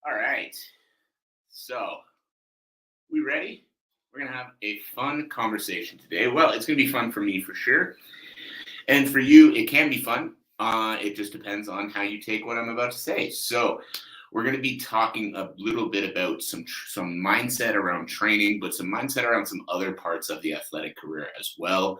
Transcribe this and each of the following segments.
All right. So, we ready? We're going to have a fun conversation today. Well, it's going to be fun for me for sure. And for you, it can be fun. It just depends on how you take what I'm about to say. So, we're going to be talking a little bit about some mindset around training, but some mindset around some other parts of the athletic career as well.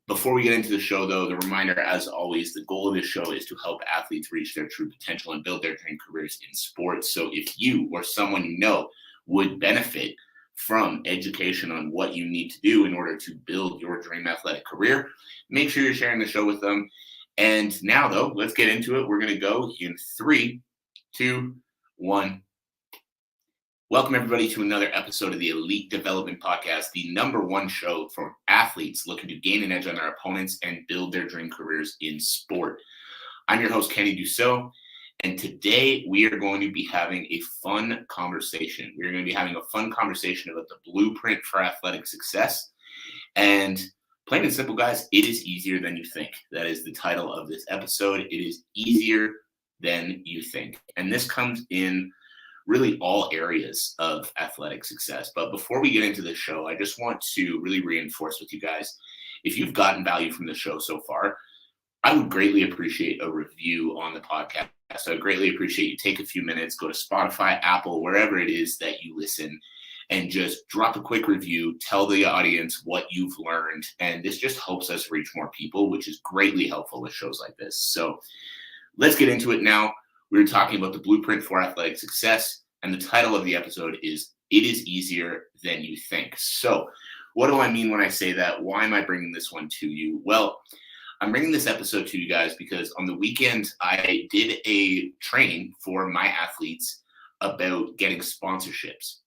Before we get into the show, though, the reminder, as always, the goal of this show is to help athletes reach their true potential and build their dream careers in sports. So if you or someone you know would benefit from education on what you need to do in order to build your dream athletic career, make sure you're sharing the show with them. And now, though, let's get into it. We're going to go in 3, 2, 1. Welcome, everybody, to another episode of the Elite Development Podcast, the #1 show for athletes looking to gain an edge on their opponents and build their dream careers in sport. I'm your host, Kenny Dusseault, and today we are going to be having a fun conversation. We're going to be having a fun conversation about the blueprint for athletic success. And plain and simple, guys, it is easier than you think. That is the title of this episode. It is easier than you think. And this comes in really all areas of athletic success. But before we get into the show, I just want to really reinforce with you guys, if you've gotten value from the show so far, I would greatly appreciate a review on the podcast. So I greatly appreciate you take a few minutes, go to Spotify, Apple, wherever it is that you listen, and just drop a quick review, tell the audience what you've learned. And this just helps us reach more people, which is greatly helpful with shows like this. So let's get into it now. We're talking about the blueprint for athletic success, and the title of the episode is It is Easier Than You Think. So what do I mean when I say that? Why am I bringing this one to you? Well, I'm bringing this episode to you guys because on the weekend, I did a training for my athletes about getting sponsorships.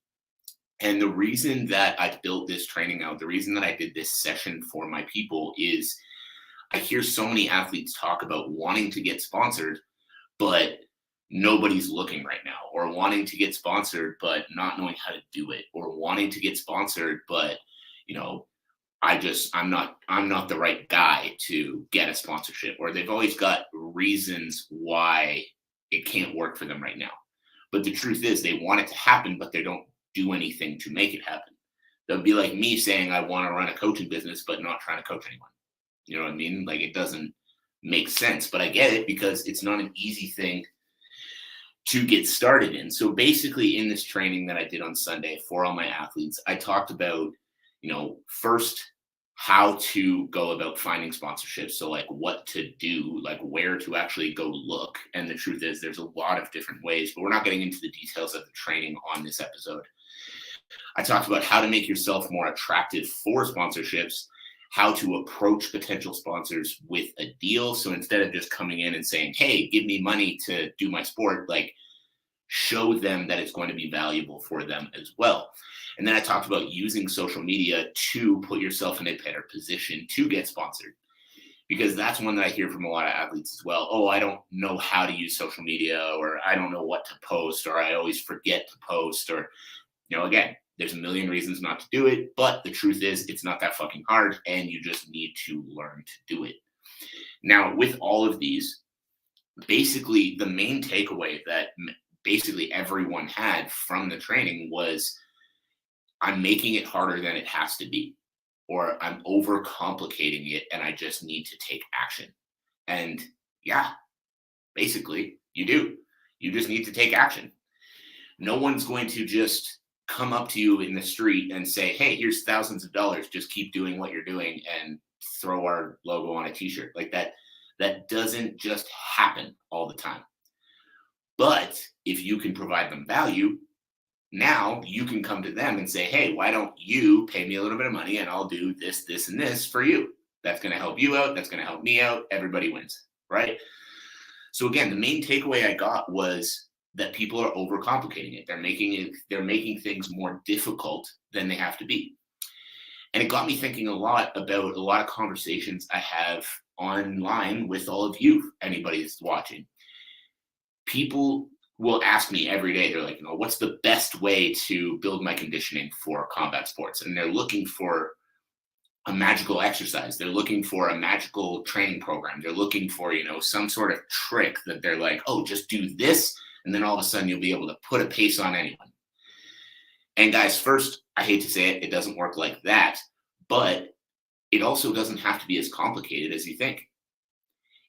And the reason that I built this training out, the reason that I did this session for my people is I hear so many athletes talk about wanting to get sponsored, but nobody's looking right now, or wanting to get sponsored but not knowing how to do it, or wanting to get sponsored but I'm not the right guy to get a sponsorship, or they've always got reasons why it can't work for them right now. But the truth is they want it to happen, but they don't do anything to make it happen. They'll be like me saying I want to run a coaching business but not trying to coach anyone. You know what I mean? Like, it doesn't make sense, but I get it because it's not an easy thing to get started in. So basically, in this training that I did on Sunday for all my athletes, I talked about, first how to go about finding sponsorships. So like what to do, like where to actually go look. And the truth is there's a lot of different ways, but we're not getting into the details of the training on this episode. I talked about how to make yourself more attractive for sponsorships, how to approach potential sponsors with a deal. So instead of just coming in and saying, hey, give me money to do my sport, like show them that it's going to be valuable for them as well. And then I talked about using social media to put yourself in a better position to get sponsored, because that's one that I hear from a lot of athletes as well. Oh, I don't know how to use social media, or I don't know what to post, or I always forget to post, or, again, there's a million reasons not to do it, but the truth is it's not that fucking hard, and you just need to learn to do it. Now, with all of these, basically the main takeaway that basically everyone had from the training was I'm making it harder than it has to be, or I'm overcomplicating it and I just need to take action. And yeah, basically you do. You just need to take action. No one's going to just come up to you in the street and say, hey, here's thousands of dollars, just keep doing what you're doing and throw our logo on a t-shirt. Like that doesn't just happen all the time. But if you can provide them value, now you can come to them and say, hey, why don't you pay me a little bit of money and I'll do this, this, and this for you. That's going to help you out. That's going to help me out. Everybody wins, right? So again, the main takeaway I got was that people are overcomplicating it. They're making things more difficult than they have to be. And it got me thinking a lot about a lot of conversations I have online with all of you, anybody that's watching. People will ask me every day, they're like, what's the best way to build my conditioning for combat sports? And they're looking for a magical exercise. They're looking for a magical training program. They're looking for, some sort of trick that they're like, oh, just do this. And then all of a sudden you'll be able to put a pace on anyone. And guys, first, I hate to say it, it doesn't work like that, but it also doesn't have to be as complicated as you think.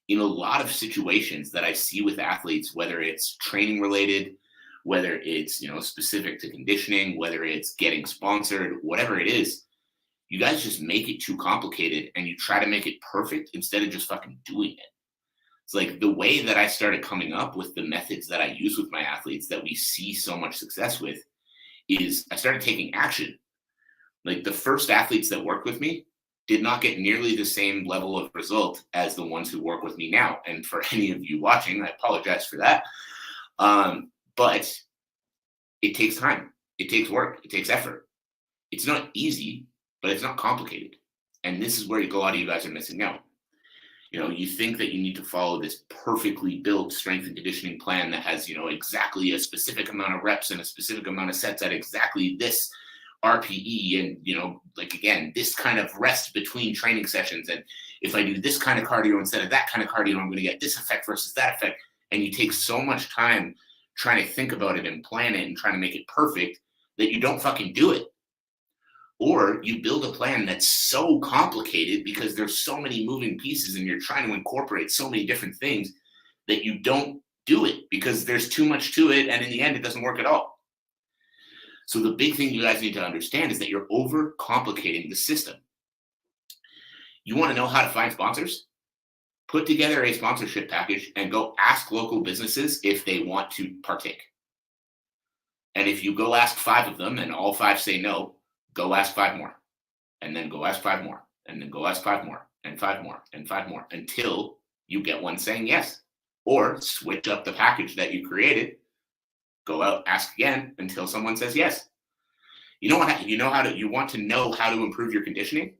In a lot of situations that I see with athletes, whether it's training related, whether it's, specific to conditioning, whether it's getting sponsored, whatever it is, you guys just make it too complicated and you try to make it perfect instead of just fucking doing it. It's like the way that I started coming up with the methods that I use with my athletes that we see so much success with is I started taking action. Like the first athletes that worked with me did not get nearly the same level of result as the ones who work with me now. And for any of you watching, I apologize for that. But it takes time. It takes work. It takes effort. It's not easy, but it's not complicated. And this is where a lot of you guys are missing out. You think that you need to follow this perfectly built strength and conditioning plan that has, exactly a specific amount of reps and a specific amount of sets at exactly this RPE and, again, this kind of rest between training sessions. And if I do this kind of cardio instead of that kind of cardio, I'm going to get this effect versus that effect. And you take so much time trying to think about it and plan it and trying to make it perfect that you don't fucking do it. Or you build a plan that's so complicated because there's so many moving pieces and you're trying to incorporate so many different things that you don't do it because there's too much to it. And in the end, it doesn't work at all. So the big thing you guys need to understand is that you're overcomplicating the system. You want to know how to find sponsors? Put together a sponsorship package and go ask local businesses if they want to partake. And if you go ask 5 of them and all 5 say no, go ask 5 more, and then go ask 5 more, and then go ask 5 more, and 5 more, and 5 more, until you get one saying yes. Or switch up the package that you created, go out, ask again until someone says yes. You want to know how to improve your conditioning?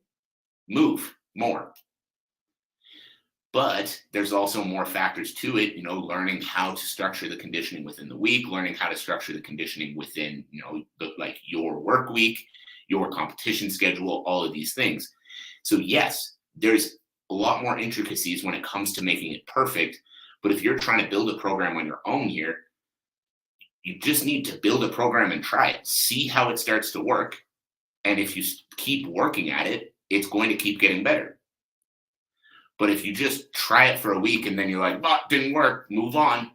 Move more. But there's also more factors to it, learning how to structure the conditioning within the week, learning how to structure the conditioning within, your work week, your competition schedule, all of these things. So yes, there's a lot more intricacies when it comes to making it perfect. But if you're trying to build a program on your own here, you just need to build a program and try it. See how it starts to work. And if you keep working at it, it's going to keep getting better. But if you just try it for a week and then you're like, it didn't work, move on.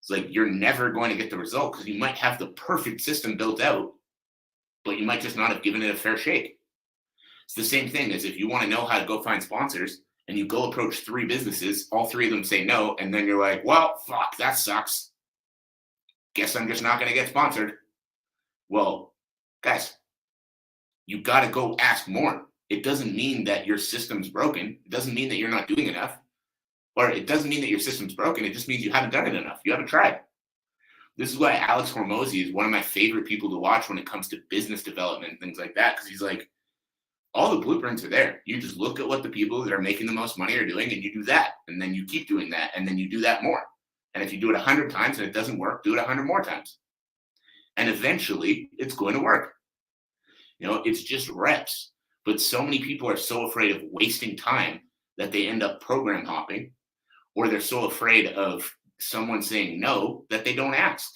It's like you're never going to get the result because you might have the perfect system built out, but you might just not have given it a fair shake. It's the same thing as if you want to know how to go find sponsors and you go approach 3 businesses, all 3 of them say no, and then you're like, well, fuck, that sucks. Guess I'm just not going to get sponsored. Well, guys, you got to go ask more. It doesn't mean that your system's broken. It doesn't mean that you're not doing enough. Or it doesn't mean that your system's broken. It just means you haven't done it enough. You haven't tried. This is why Alex Hormozi is one of my favorite people to watch when it comes to business development and things like that. Because he's like, all the blueprints are there. You just look at what the people that are making the most money are doing and you do that. And then you keep doing that. And then you do that more. And if you do it 100 times and it doesn't work, do it 100 more times. And eventually it's going to work. It's just reps. But so many people are so afraid of wasting time that they end up program hopping, or they're so afraid of someone saying no that they don't ask,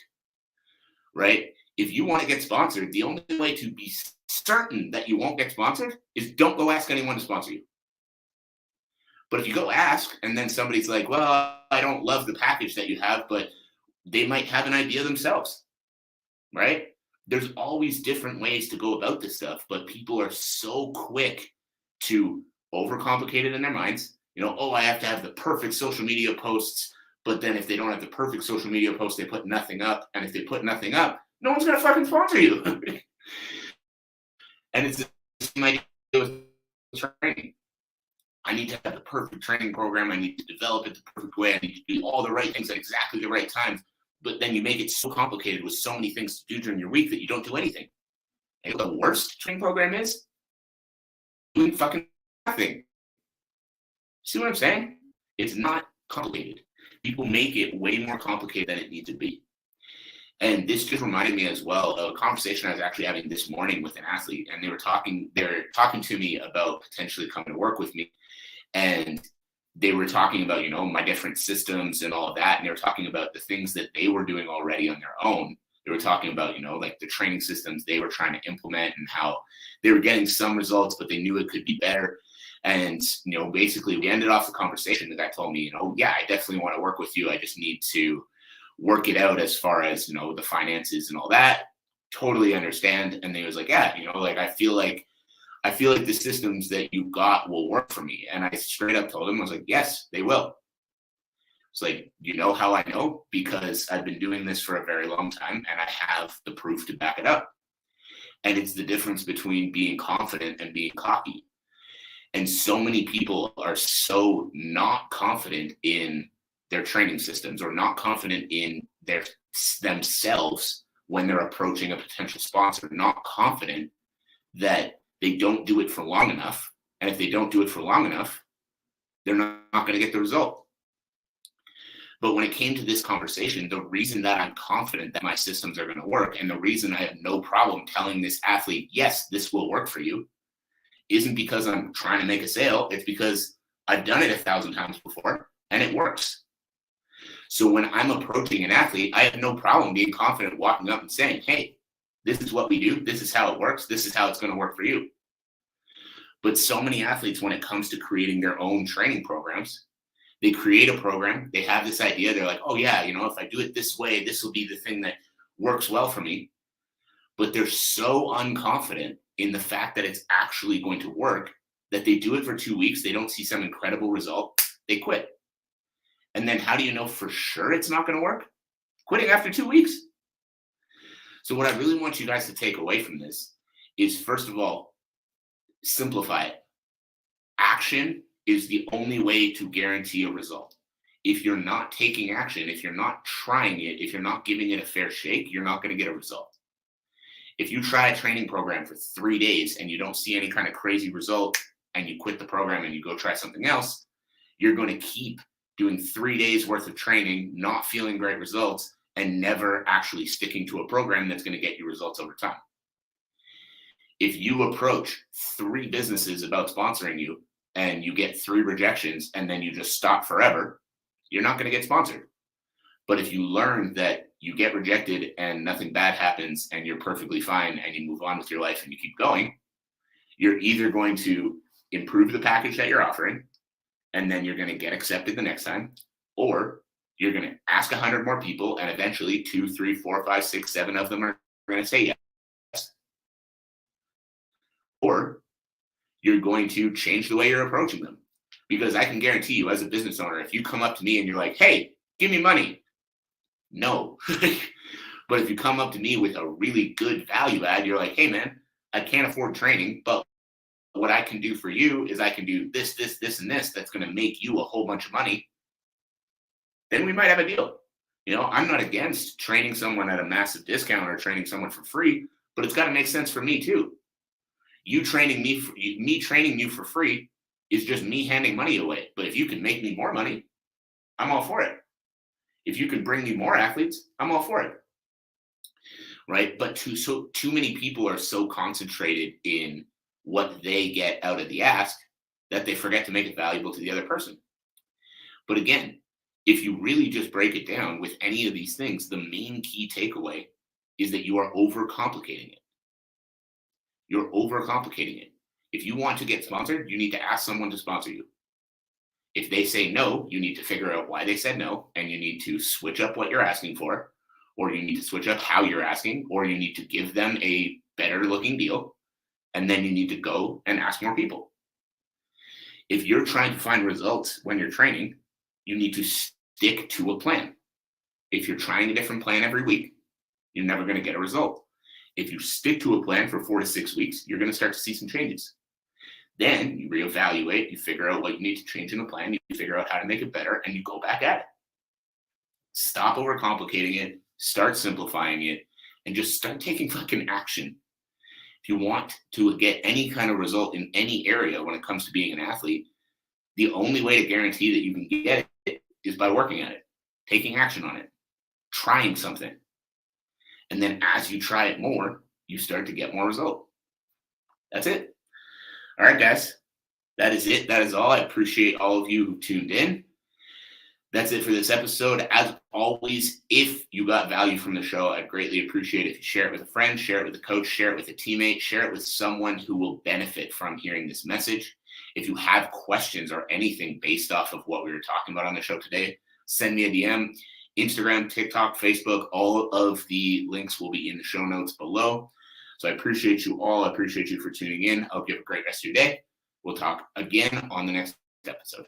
right? If you want to get sponsored, the only way to be certain that you won't get sponsored is don't go ask anyone to sponsor you. But if you go ask and then somebody's like, well, I don't love the package that you have, but they might have an idea themselves, right? There's always different ways to go about this stuff, but people are so quick to overcomplicate it in their minds. I have to have the perfect social media posts, but then if they don't have the perfect social media posts, they put nothing up. And if they put nothing up, no one's going to fucking sponsor you. And it's the same idea with training. I need to have the perfect training program. I need to develop it the perfect way. I need to do all the right things at exactly the right times. But then you make it so complicated with so many things to do during your week that you don't do anything. And the worst training program is doing fucking nothing. See what I'm saying? It's not complicated. People make it way more complicated than it needs to be. And this just reminded me as well of a conversation I was actually having this morning with an athlete, and they were talking to me about potentially coming to work with me. And they were talking about, my different systems and all of that. And they were talking about the things that they were doing already on their own. They were talking about, like the training systems they were trying to implement and how they were getting some results, but they knew it could be better. And, basically we ended off the conversation. The guy told me, yeah, I definitely want to work with you. I just need to work it out as far as, the finances and all that. Totally understand. And they was like, yeah, like I feel like the systems that you got will work for me. And I straight up told him, I was like, yes, they will. It's like, how I know? Because I've been doing this for a very long time and I have the proof to back it up. And it's the difference between being confident and being cocky. And so many people are so not confident in their training systems or not confident in themselves when they're approaching a potential sponsor, not confident that they don't do it for long enough. And if they don't do it for long enough, they're not going to get the result. But when it came to this conversation, the reason that I'm confident that my systems are going to work and the reason I have no problem telling this athlete, yes, this will work for you, isn't because I'm trying to make a sale. It's because I've done it 1,000 times before and it works. So when I'm approaching an athlete, I have no problem being confident walking up and saying, hey, this is what we do. This is how it works. This is how it's going to work for you. But so many athletes, when it comes to creating their own training programs, they create a program. They have this idea. They're like, oh, yeah, if I do it this way, this will be the thing that works well for me. But they're so unconfident in the fact that it's actually going to work that they do it for 2 weeks. They don't see some incredible result. They quit. And then how do you know for sure it's not going to work? Quitting after 2 weeks. So what I really want you guys to take away from this is, first of all, simplify it. Action is the only way to guarantee a result. If you're not taking action, if you're not trying it, if you're not giving it a fair shake, you're not going to get a result. If you try a training program for 3 days and you don't see any kind of crazy result and you quit the program and you go try something else, you're going to keep doing 3 days worth of training, not feeling great results, and never actually sticking to a program that's going to get you results over time. If you approach 3 businesses about sponsoring you and you get 3 rejections and then you just stop forever, you're not going to get sponsored. But if you learn that you get rejected and nothing bad happens and you're perfectly fine and you move on with your life and you keep going, you're either going to improve the package that you're offering and then you're going to get accepted the next time, or you're going to ask 100 more people and eventually 2, 3, 4, 5, 6, 7 of them are going to say yes. Or you're going to change the way you're approaching them. Because I can guarantee you, as a business owner, if you come up to me and you're like, hey, give me money. No. But if you come up to me with a really good value add, you're like, hey, man, I can't afford training, but what I can do for you is I can do this, this, this, and this that's going to make you a whole bunch of money. Then we might have a deal. I'm not against training someone at a massive discount or training someone for free, but it's got to make sense for me too. Me training you for free is just me handing money away. But if you can make me more money, I'm all for it. If you can bring me more athletes, I'm all for it. Right? But too many people are so concentrated in what they get out of the ask that they forget to make it valuable to the other person. But again, if you really just break it down with any of these things, the main key takeaway is that you are overcomplicating it. You're overcomplicating it. If you want to get sponsored, you need to ask someone to sponsor you. If they say no, you need to figure out why they said no, and you need to switch up what you're asking for, or you need to switch up how you're asking, or you need to give them a better looking deal, and then you need to go and ask more people. If you're trying to find results when you're training, you need to stick to a plan. If you're trying a different plan every week, you're never going to get a result. If you stick to a plan for 4 to 6 weeks, you're going to start to see some changes. Then you reevaluate, you figure out what you need to change in the plan, you figure out how to make it better, and you go back at it. Stop overcomplicating it, start simplifying it, and just start taking fucking action. If you want to get any kind of result in any area when it comes to being an athlete, the only way to guarantee that you can get it is by working at it, taking action on it, trying something. And then as you try it more, you start to get more result. That's it. All right, guys. That is it. That is all. I appreciate all of you who tuned in. That's it for this episode. As always, if you got value from the show, I'd greatly appreciate it if you share it with a friend, share it with a coach, share it with a teammate, share it with someone who will benefit from hearing this message. If you have questions or anything based off of what we were talking about on the show today, send me a DM. Instagram, TikTok, Facebook, all of the links will be in the show notes below. So I appreciate you all. I appreciate you for tuning in. I hope you have a great rest of your day. We'll talk again on the next episode.